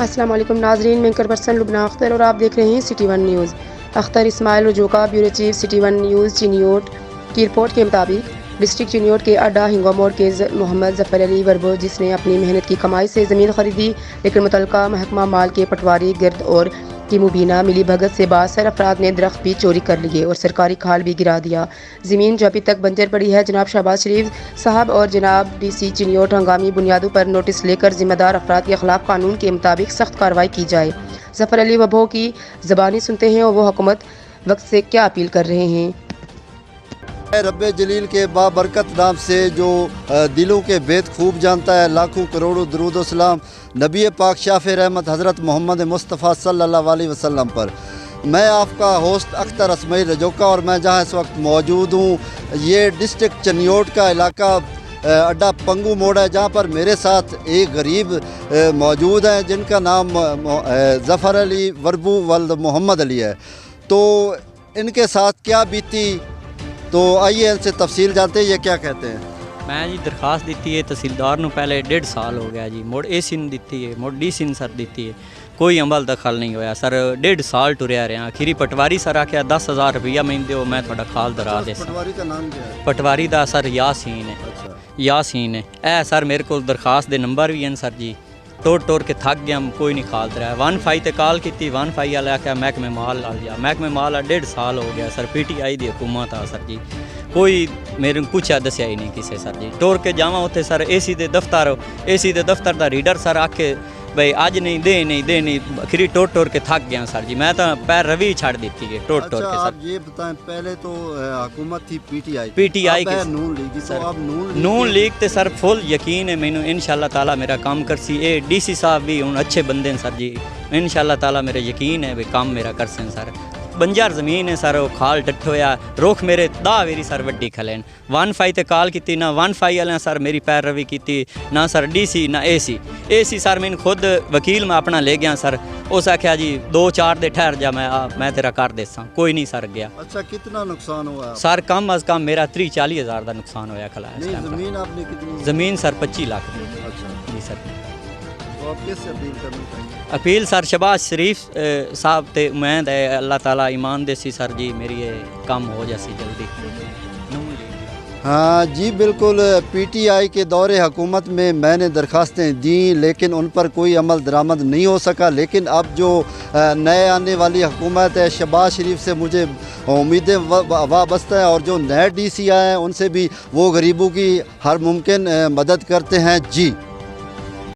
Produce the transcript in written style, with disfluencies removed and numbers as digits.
अस्सलाम वालेकुम नाजरीन, मैं एंकर पर्सन लुबना अख्तर और आप देख रहे हैं City One News. Akhtar Ismail Rajoka, bureau chief, City One News Chiniot की रिपोर्ट के मुताबिक डिस्ट्रिक्ट चिनियोट के अड्डा हिंगोमोड़ के मोहम्मद जफ़र अली वर्बो, जिसने अपनी मेहनत की कमाई से ज़मीन खरीदी, लेकिन मुतलका महकमा माल के पटवारी गिरद और की मुबीना मिली भगत से बासर अफराद ने दरख्त भी चोरी कर लिए और सरकारी खाल भी गिरा दिया। ज़मीन जो अभी तक बंजर पड़ी है, जनाब शहबाज शरीफ साहब और जनाब DC चिनियोट हंगामी बुनियादों पर नोटिस लेकर जिम्मेदार अफराद के खिलाफ कानून के मुताबिक सख्त कार्रवाई की जाए। जफ़र अली वर्बो की ज़बानी सुनते हैं और वो हुकूमत वक्त से क्या अपील कर रहे हैं। रब्बे जलील के बाबरकत नाम से जो दिलों के भेद खूब जानता है, लाखों करोड़ों दरूद व सलाम नबी पाक शाफ़े रहमत हज़रत मोहम्मद मुस्तफ़ा सल्लल्लाहु अलैहि वसल्लम पर। मैं आपका होस्ट अख्तर इस्माइल रजोका और मैं जहाँ इस वक्त मौजूद हूँ, ये डिस्ट्रिक्ट चिनियोट का इलाका अड्डा पंगू मोड़ है, जहाँ पर मेरे साथ एक गरीब मौजूद हैं जिनका नाम ज़फ़र अली वर्बू वल्द मोहम्मद अली है। तो इनके साथ क्या बीती, तो आइए इनसे तफसील जानते हैं ये क्या कहते हैं। मैं जी दरखास्त दी है तहसीलदार नूं पहले 1.5 साल हो गया जी, मुड़ AC नूं दी है, मुड़ DC नूं सर दी है, कोई अमल दखल नहीं होया सर। 1.5 साल टुरया रहा। आखिरी पटवारी सर आख्या 10,000 रुपया मैंने दो, मैं थोड़ा खाल दरा दे। पटवारी का नाम क्या है? पटवारी दा सर यासीन है। अच्छा। यासीन है ए सर, मेरे को दरखास्त दे नंबर भी हैं सर जी। टोर के थक गया, कोई नहीं खाल दरा। 1 ते कॉल की, 1 वाले आख्या महकमे माल ला लिया। महकमे माल 1.5 साल हो गया सर। PTI दी हुकूमत आ सर जी, कोई मेरे कुछ दसिया ही नहीं किसी सर जी। टोर के जावा उत्थे सर AC दे दफ्तर दा रीडर सर आखे भाई अज नहीं दे, आखिरी टोर के थक गया सर जी। मैं तो पैर रवि छाड़ दी है टोर के सर। आप ये बताएं, पहले तो हुकूमत थी PTI के नून लीग, तो अब नून लीग ते सर फुल यकीन है मैनू इंशाअल्लाह ताला मेरा काम करसी। ए DC साहब भी हुण अच्छे बंदे सर जी, इंशाअल्लाह ताला मेरे यकीन है भी काम मेरा करसन सर। बंजार ज़मीन है सर, खाल टट होया, रुख मेरे 10 वेरी सर वड्डी खलेन। 1 ते कॉल की ना 1 वाले सर मेरी पैर रवि की ना सर DC ना AC सर मैंने खुद वकील मैं अपना ले गया सर। उस आख्या जी 2-4 दे ठहर जा, मैं तेरा कर देसा, कोई नहीं सर गया। अच्छा, कितना नुकसान हुआ सर? कम अज़ कम मेरा 30-40 हज़ार का नुकसान होया खला है। ज़मीन आपने कितनी? ज़मीन सर 25 लाख। अच्छा जी सर। तो आप किससे अपील करना चाहिए? अपील सर शहबाज शरीफ साहब ते उम्मीद है अल्लाह ताला ईमान देसी सर जी, मेरी ये काम हो जासी जल्दी। हाँ जी बिल्कुल। PTI के दौरे हुकूमत में मैंने दरखास्तें दी, लेकिन उन पर कोई अमल दरामद नहीं हो सका। लेकिन अब जो नए आने वाली हुकूमत है, शहबाज शरीफ से मुझे उम्मीदें वाबस्ता है, और जो नए DC आए हैं उनसे भी वो गरीबों की हर मुमकिन मदद करते हैं जी।